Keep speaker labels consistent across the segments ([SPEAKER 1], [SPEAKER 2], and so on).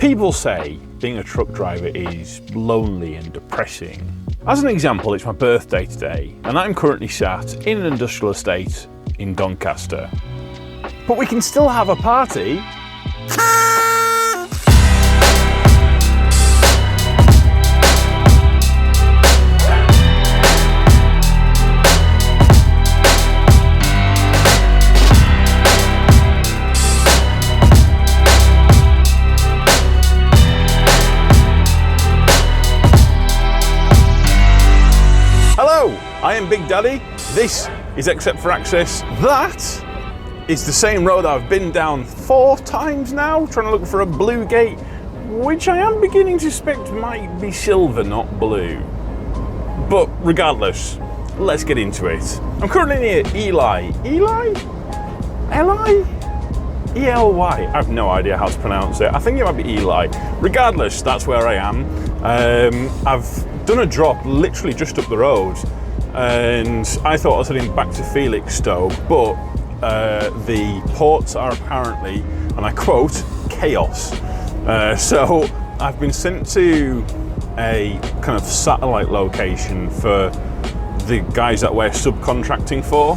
[SPEAKER 1] People say being a truck driver is lonely and depressing. As an example, it's my birthday today, and I'm currently sat in an industrial estate in Doncaster. But we can still have a party. I am Big Daddy, this is Except for Access, that is the same road I've been down 4 times now, trying to look for a blue gate, which I am beginning to suspect might be silver, not blue. But regardless, let's get into it. I'm currently near Ely. Ely? Eli? E-L-Y? I have no idea how to pronounce it. I think it might be Ely. Regardless, that's where I am. I've done a drop literally just up the road. And I thought I was heading back to Felixstowe, but the ports are apparently, and I quote, chaos. So I've been sent to a kind of satellite location for the guys that we're subcontracting for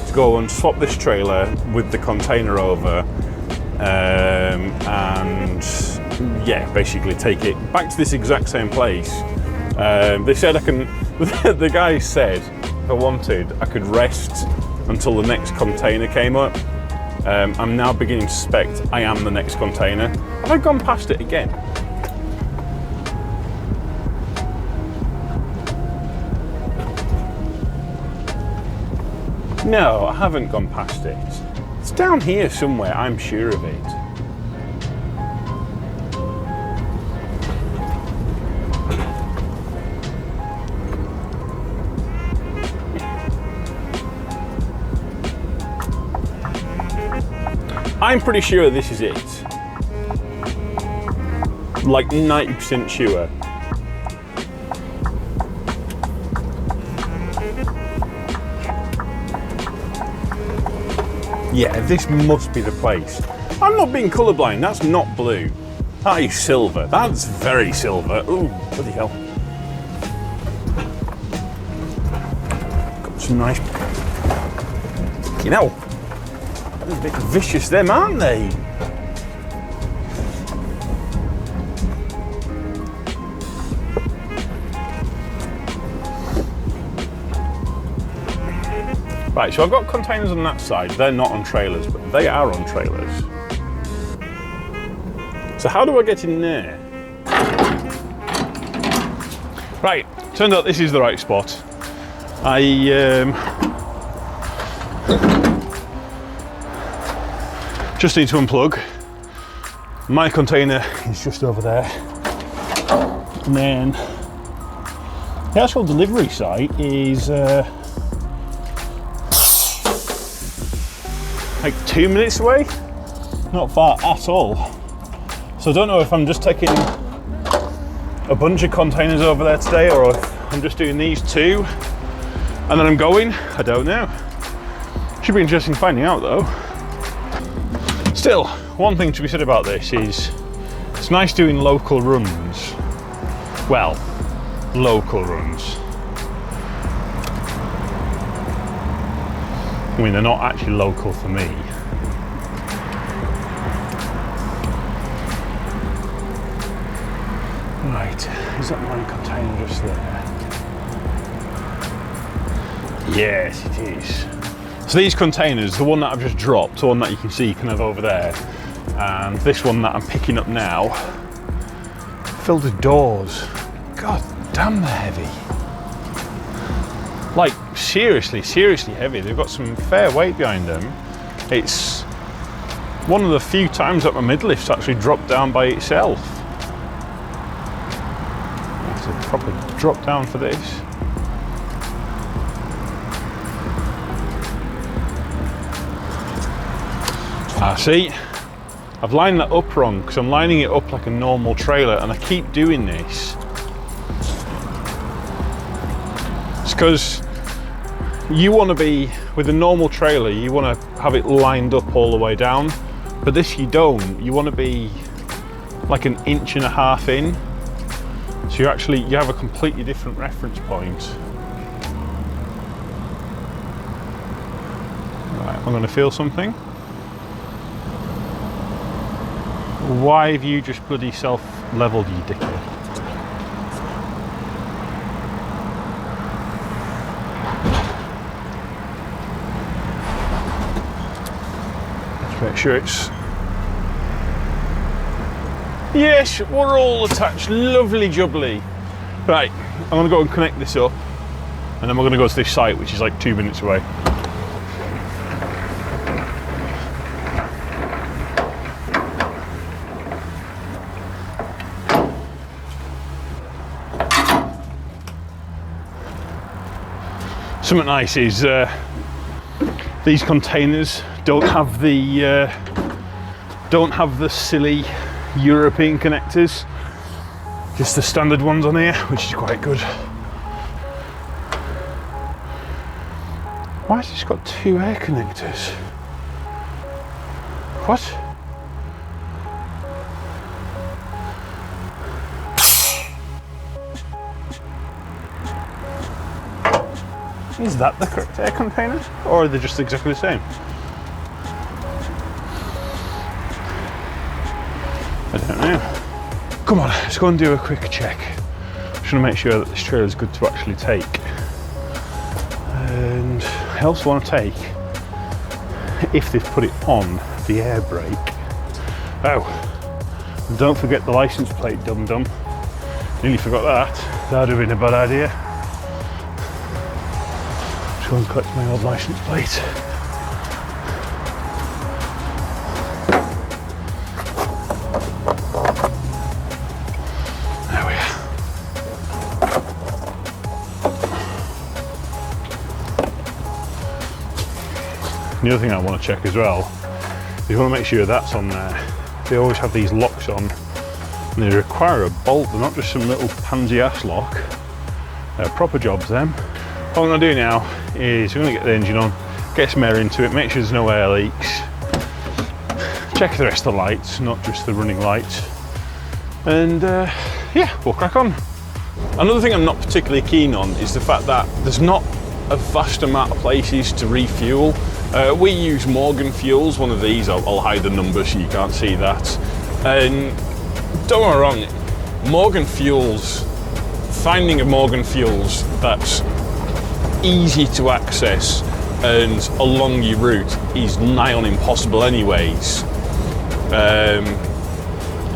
[SPEAKER 1] to go and swap this trailer with the container over and yeah, basically take it back to this exact same place. They said I can, the guy said if I wanted, I could rest until the next container came up. I'm now beginning to suspect I am the next container. Have I gone past it again? No, I haven't gone past it. It's down here somewhere, I'm sure of it. I'm pretty sure this is it. Like 90% sure. Yeah, this must be the place. I'm not being colourblind, that's not blue. That is silver, that's very silver. Ooh, bloody hell. Got some nice, you know. A bit vicious them, aren't they? Right, so I've got containers on that side. They're not on trailers, but they are on trailers. So how do I get in there? Right, turns out this is the right spot. Just need to unplug. My container is just over there. And then the actual delivery site is like 2 minutes away. Not far at all. So I don't know if I'm just taking a bunch of containers over there today or if I'm just doing these 2 and then I'm going. I don't know. Should be interesting finding out though. Still, one thing to be said about this is it's nice doing local runs. Well, local runs. I mean, they're not actually local for me. Right, is that my container just there? Yes, it is. So these containers, the one that I've just dropped, the one that you can see kind of over there, and this one that I'm picking up now, filled with doors. God damn, they're heavy. Like, seriously heavy. They've got some fair weight behind them. It's one of the few times that my mid-lift's actually dropped down by itself. It's a proper drop down for this. See, I've lined that up wrong because I'm lining it up like a normal trailer and I keep doing this. It's because you want to be, with a normal trailer, you want to have it lined up all the way down, but this you don't. You want to be like an inch and a half in. So you have a completely different reference point. Right, I'm going to feel something. Why have you just bloody self-leveled, you dickhead? Let's make sure it's... Yes, we're all attached, lovely jubbly. Right, I'm going to go and connect this up, and then we're going to go to this site, which is like 2 minutes away. Something nice is these containers don't have the silly European connectors, just the standard ones on here, which is quite good. Why has this got 2 air connectors? What? Is that the correct air container? Or are they just exactly the same? I don't know. Come on, let's go and do a quick check. Just want to make sure that this trailer is good to actually take. And I also want to take, if they've put it on, the air brake. Oh, and don't forget the license plate, dum-dum. Nearly forgot that. That would have been a bad idea. Let's go and collect my old license plate. There we are. The other thing I want to check as well, you want to make sure that's on there. They always have these locks on, and they require a bolt. They're not just some little pansy ass lock. They're proper jobs, them. What I'm going to do now is we're going to get the engine on, get some air into it, make sure there's no air leaks, check the rest of the lights, not just the running lights, and yeah, we'll crack on. Another thing I'm not particularly keen on is the fact that there's not a vast amount of places to refuel. We use Morgan Fuels, one of these. I'll hide the number so you can't see that. And don't get me wrong, Morgan Fuels, finding a Morgan Fuels that's easy to access and along your route is nigh on impossible anyways.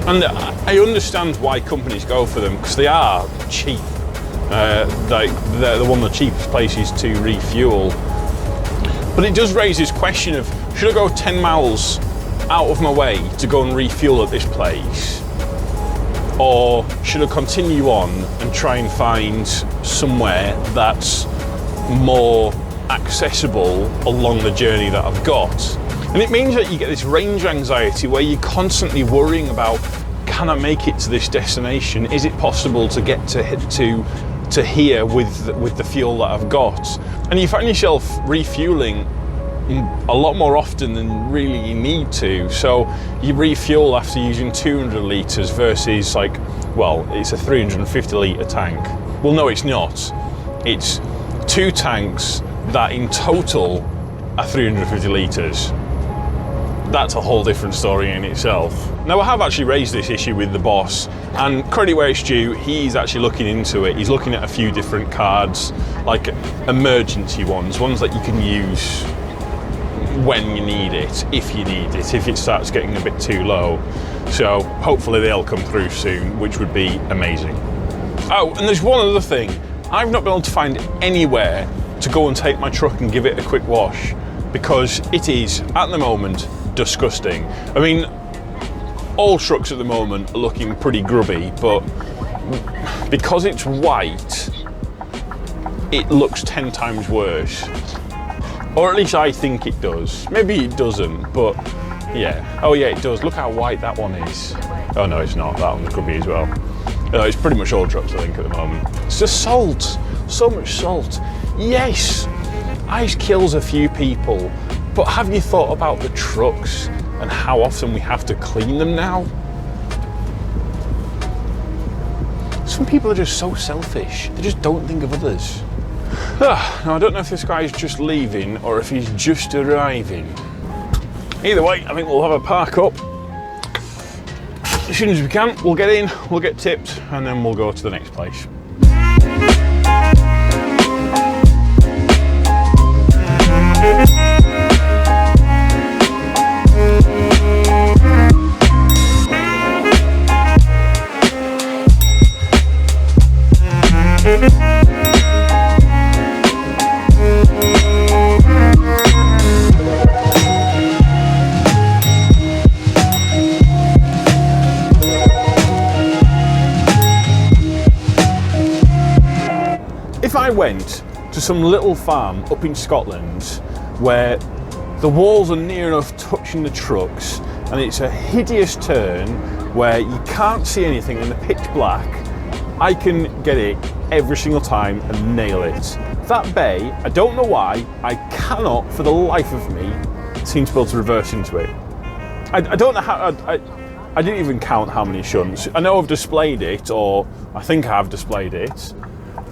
[SPEAKER 1] And I understand why companies go for them, because they are cheap. Like they're one of the cheapest places to refuel. But it does raise this question of, should I go 10 miles out of my way to go and refuel at this place? Or should I continue on and try and find somewhere that's more accessible along the journey that I've got? And it means that you get this range anxiety where you're constantly worrying about, can I make it to this destination? Is it possible to get to here with the fuel that I've got? And you find yourself refueling a lot more often than really you need to. So you refuel after using 200 litres versus like, well, it's a 350 litre tank. Well, no, it's not. It's 2 tanks that in total are 350 litres. That's a whole different story in itself. Now, I have actually raised this issue with the boss, and credit where it's due, he's actually looking into it. He's looking at a few different cards, like emergency ones that you can use when you need it, if you need it, if it starts getting a bit too low. So hopefully they'll come through soon, which would be amazing. Oh, and there's one other thing. I've not been able to find anywhere to go and take my truck and give it a quick wash, because it is, at the moment, disgusting. I mean, all trucks at the moment are looking pretty grubby, but because it's white, it looks 10 times worse. Or at least I think it does. Maybe it doesn't, but yeah. Oh yeah, it does. Look how white that one is. Oh no, it's not. That one's grubby as well. It's pretty much all trucks, I think, at the moment. It's just salt. So much salt. Yes, ice kills a few people, but have you thought about the trucks and how often we have to clean them now? Some people are just so selfish. They just don't think of others. Now, I don't know if this guy's just leaving or if he's just arriving. Either way, I think we'll have a park up. As soon as we can, we'll get in, we'll get tipped, and then we'll go to the next place. If I went to some little farm up in Scotland where the walls are near enough touching the trucks and it's a hideous turn where you can't see anything in the pitch black, I can get it every single time and nail it. That bay, I don't know why, I cannot for the life of me seem to be able to reverse into it. I don't know how, I didn't even count how many shunts. I know I've displayed it, or I think I have displayed it,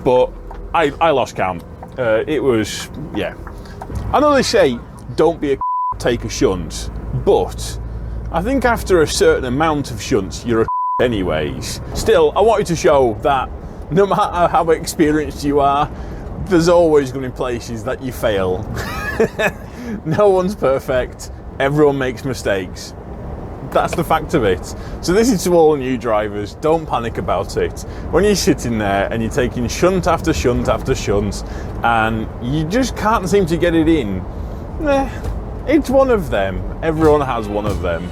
[SPEAKER 1] but I lost count. It was, yeah. I know they say don't be a take a shunt, but I think after a certain amount of shunts, you're a anyways. Still, I wanted to show that no matter how experienced you are, there's always going to be places that you fail. No one's perfect. Everyone makes mistakes. That's the fact of it. So this is to all new drivers, don't panic about it. When you're sitting there and you're taking shunt after shunt after shunt and you just can't seem to get it in, it's one of them. Everyone has one of them.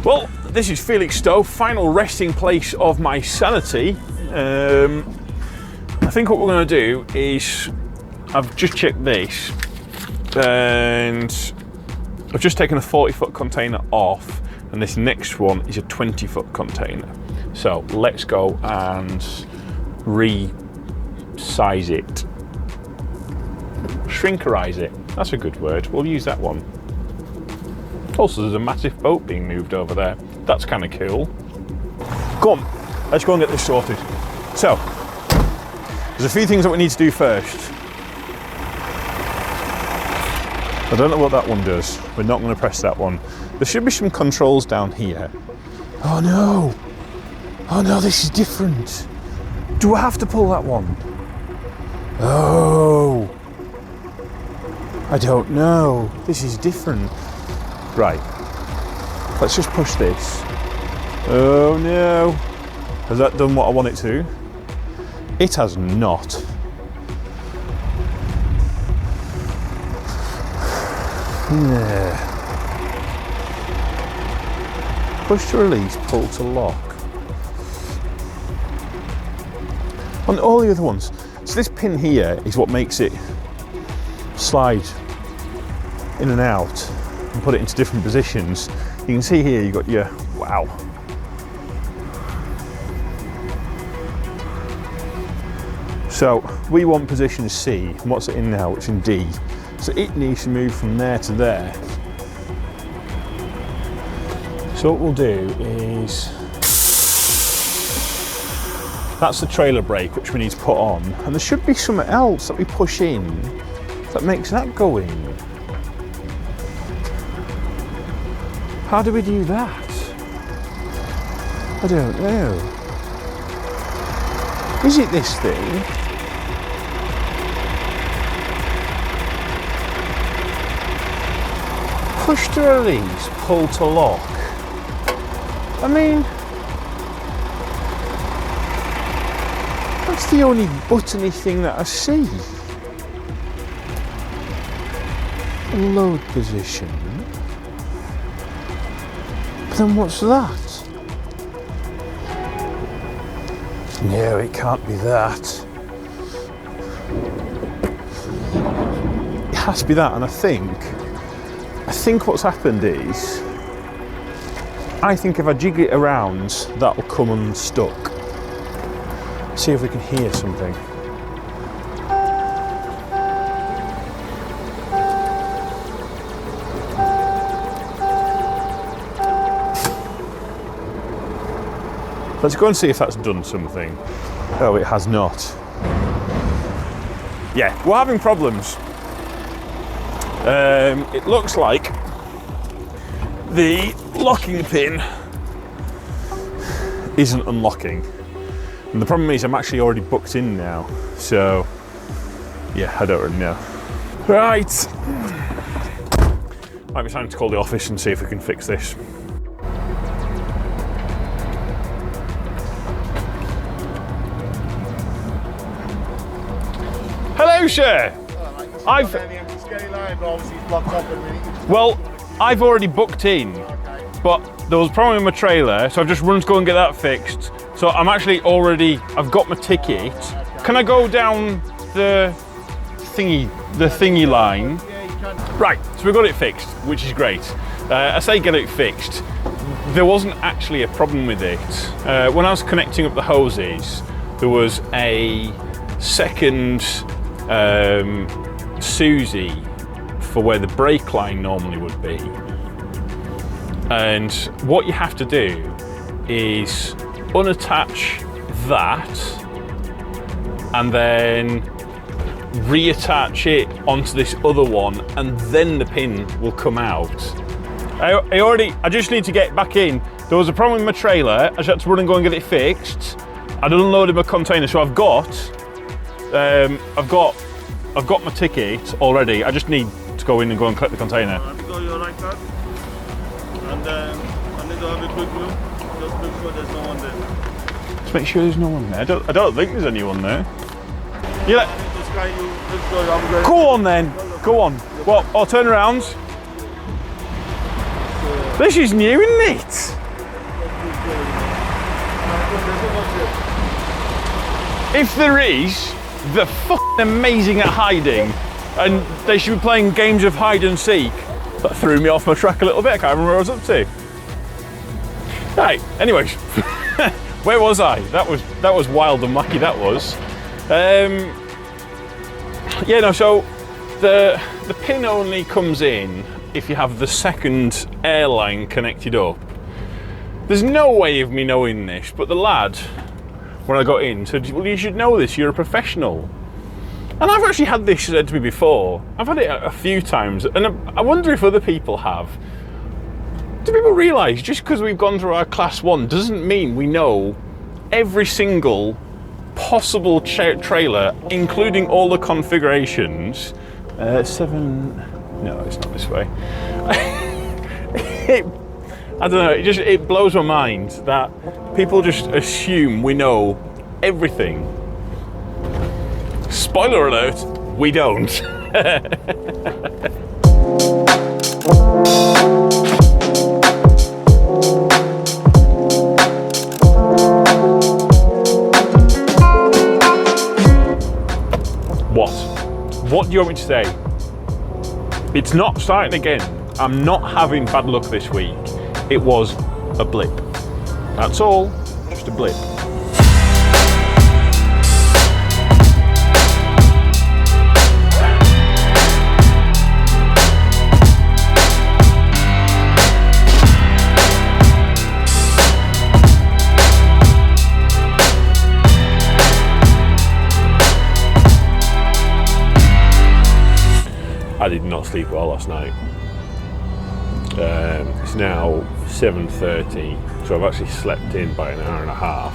[SPEAKER 1] Well, this is Felix Stowe, final resting place of my sanity. I think what we're going to do is, I've just checked this, and I've just taken a 40-foot container off, and this next one is a 20-foot container. So let's go and resize it. Shrinkerize it. That's a good word. We'll use that one. Also, there's a massive boat being moved over there. That's kind of cool. Come on, let's go and get this sorted. So, there's a few things that we need to do first. I don't know what that one does. We're not going to press that one. There should be some controls down here. Oh no! Oh no, this is different. Do I have to pull that one? Oh! I don't know. This is different. Right, let's just push this. Oh no, has that done what I want it to? It has not. Push to release, pull to lock. On all the other ones, so this pin here is what makes it slide in and out and put it into different positions. You can see here you've got your, wow. So we want position C, and what's it in now? It's in D. So it needs to move from there to there. So what we'll do is, that's the trailer brake which we need to put on, and there should be something else that we push in that makes that go in. How do we do that? I don't know. Is it this thing? Push to release, pull to lock. I mean, that's the only buttony thing that I see. Load position. Then what's that? No, it can't be that. It has to be that, and I think I think what's happened is, I think if I jig it around, that'll come unstuck. See if we can hear something. Let's go and see if that's done something. Oh, it has not. Yeah, we're having problems. It looks like the locking pin isn't unlocking. And the problem is I'm actually already booked in now. So, yeah, I don't really know. Right. Might be time to call the office and see if we can fix this. Hello, sir. Well, I've already booked in, but there was a problem with my trailer, so I've just run to go and get that fixed. So I'm actually I've got my ticket. Can I go down the thingy line? Right, so we got it fixed, which is great. I say get it fixed. There wasn't actually a problem with it. When I was connecting up the hoses, there was a second Susie for where the brake line normally would be. And what you have to do is unattach that and then reattach it onto this other one, and then the pin will come out. I just need to get back in. There was a problem with my trailer. I just had to run and go and get it fixed. I'd unloaded my container, so I've got my ticket already. I just need to go in and collect the container.
[SPEAKER 2] Have you got your right card? And then I need to have a quick look. Just make sure there's no one there.
[SPEAKER 1] Just make sure there's no one there. I don't think there's anyone there. Go on then. Go on. Well, I'll turn around. This is new, isn't it? If there is, they're fucking amazing at hiding, and they should be playing games of hide and seek. That threw me off my track a little bit. I can't remember what I was up to. Right. Anyways, where was I? That was wild and wacky. That was. Yeah. No. So the pin only comes in if you have the second airline connected up. There's no way of me knowing this, but the lad, when I got in, said, well, you should know this, you're a professional. And I've actually had this said to me before. I've had it a few times, and I wonder if other people have. Do people realise just because we've gone through our class 1 doesn't mean we know every single possible trailer, including all the configurations? 7, no, it's not this way. I don't know, it blows my mind that people just assume we know everything. Spoiler alert, we don't. What do you want me to say? It's not starting again. I'm not having bad luck this week. It was a blip. That's all, just a blip. I did not sleep well last night. It's now 7:30, so I've actually slept in by an hour and a half.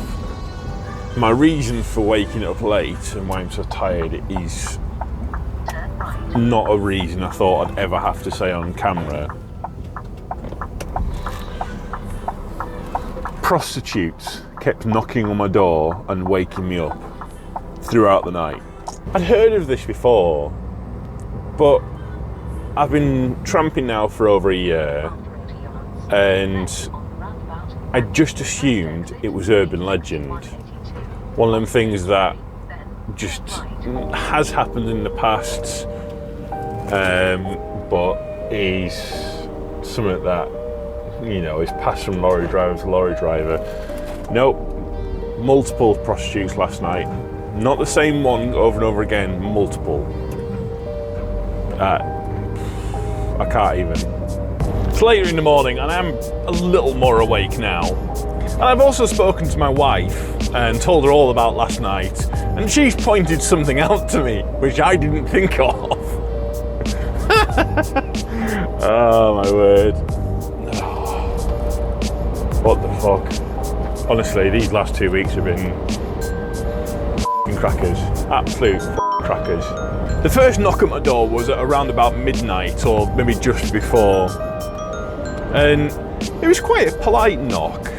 [SPEAKER 1] My reason for waking up late and why I'm so tired is not a reason I thought I'd ever have to say on camera. Prostitutes kept knocking on my door and waking me up throughout the night. I'd heard of this before, but I've been tramping now for over a year, and I just assumed it was urban legend. One of them things that just has happened in the past, but is something that, you know, is passed from lorry driver to lorry driver. Nope, multiple prostitutes last night. Not the same one over and over again, multiple. I can't even. It's later in the morning and I'm a little more awake now. And I've also spoken to my wife and told her all about last night, and she's pointed something out to me which I didn't think of. Oh my word. What the fuck? Honestly, these last 2 weeks have been crackers. Absolute crackers. The first knock at my door was at around about midnight, or maybe just before. And it was quite a polite knock.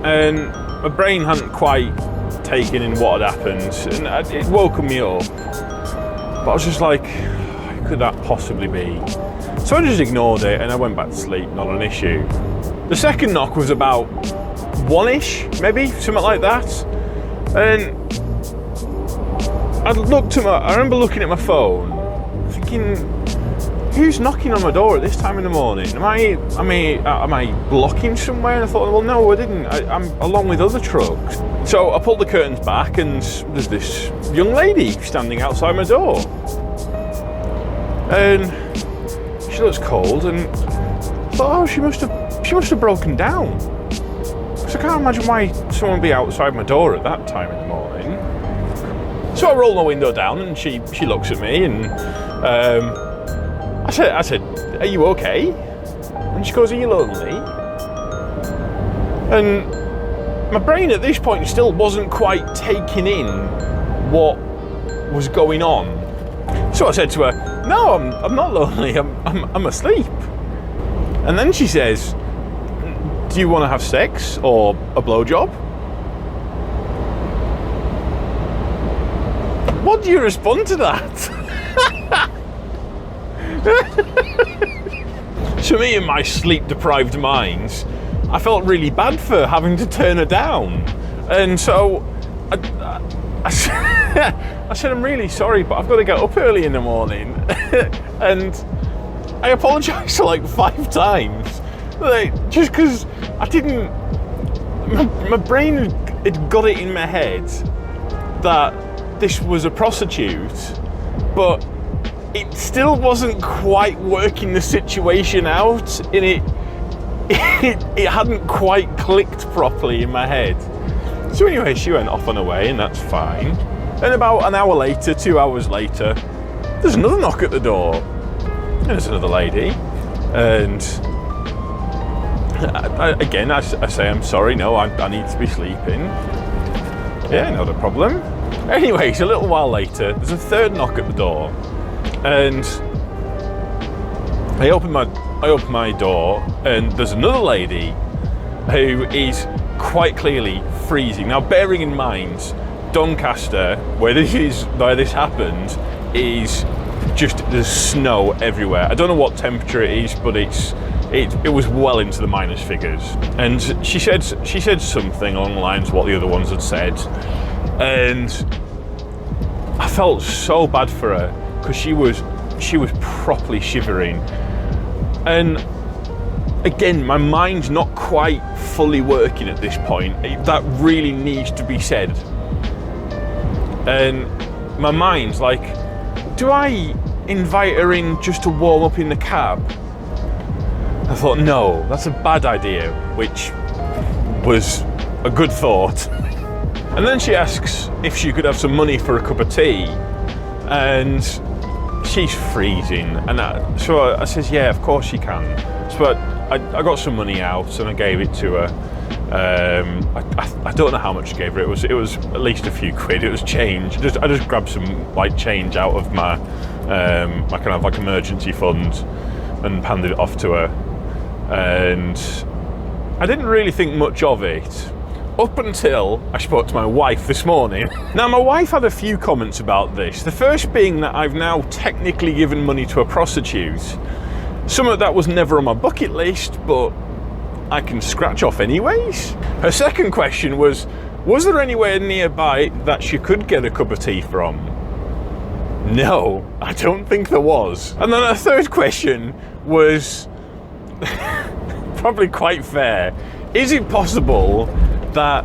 [SPEAKER 1] And my brain hadn't quite taken in what had happened, and it woke me up. But I was just like, how could that possibly be? So I just ignored it and I went back to sleep, not an issue. The second knock was about 1-ish, maybe, something like that. And I remember looking at my phone, thinking, who's knocking on my door at this time in the morning? Am I blocking somewhere? And I thought, well, no, I didn't. I'm along with other trucks. So I pulled the curtains back and there's this young lady standing outside my door. And she looks cold, and I thought, oh, she must have broken down. Because I can't imagine why someone would be outside my door at that time in the morning. So I roll my window down and she looks at me, and I said, are you okay? And she goes, are you lonely? And my brain at this point still wasn't quite taking in what was going on. So I said to her, no, I'm not lonely, I'm asleep. And then she says, do you want to have sex or a blowjob? What do you respond to that? To me, in my sleep-deprived mind, I felt really bad for having to turn her down. And so I said, I'm really sorry, but I've got to get up early in the morning. And I apologised like 5 times. Like, just because I didn't... My brain had got it in my head that this was a prostitute, but it still wasn't quite working the situation out, and it hadn't quite clicked properly in my head. So anyway, she went off on her way, and that's fine. And about an hour later, 2 hours later, there's another knock at the door. And there's another lady. And I say, I'm sorry, no, I need to be sleeping. Yeah, not a problem. Anyways, a little while later, there's a third knock at the door. And I open my door, and there's another lady who is quite clearly freezing. Now, bearing in mind, Doncaster, where this happened, is just, there's snow everywhere. I don't know what temperature it is, but it was well into the minus figures. And she said something along the lines of what the other ones had said, and I felt so bad for her because she was properly shivering. And again, my mind's not quite fully working at this point. That really needs to be said. And my mind's like, do I invite her in just to warm up in the cab? I thought, no, that's a bad idea, which was a good thought. And then she asks if she could have some money for a cup of tea, and she's freezing. And so I says, yeah, of course she can. So I got some money out and I gave it to her. I don't know how much I gave her. It was at least a few quid. It was change. I just grabbed some like change out of my my kind of like emergency fund and handed it off to her. And I didn't really think much of it up until I spoke to my wife this morning. Now, my wife had a few comments about this. The first being that I've now technically given money to a prostitute. Some of that was never on my bucket list, but I can scratch off anyways. Her second question was there anywhere nearby that she could get a cup of tea from? No, I don't think there was. And then a third question was probably quite fair. Is it possible that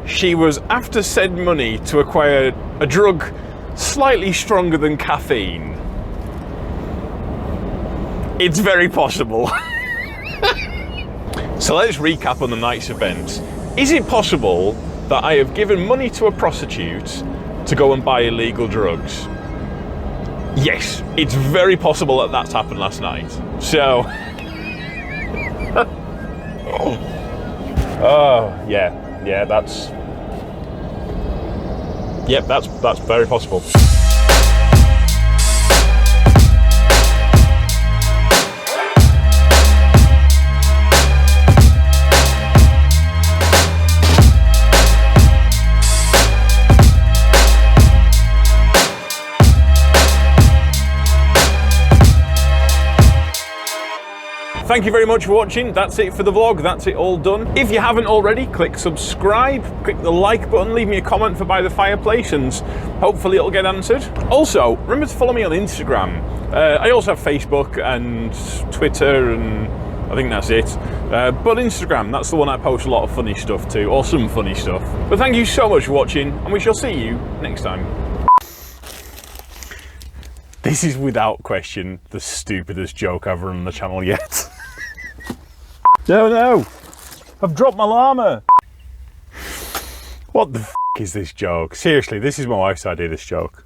[SPEAKER 1] she was after said money to acquire a drug slightly stronger than caffeine? It's very possible. So let's recap on the night's events. Is it possible that I have given money to a prostitute to go and buy illegal drugs? Yes, it's very possible that that's happened last night. So, oh yeah, that's very possible. Thank you very much for watching. That's it for the vlog. That's it all done. If you haven't already, click subscribe, click the like button, leave me a comment for By the Fireplace, and hopefully it'll get answered. Also, remember to follow me on Instagram. I also have Facebook and Twitter, and I think that's it. But Instagram, that's the one I post a lot of funny stuff to, or some funny stuff. But thank you so much for watching, and we shall see you next time. This is without question the stupidest joke I've run on the channel yet. No, I've dropped my llama. What the f is this joke? Seriously, this is my wife's idea, this joke.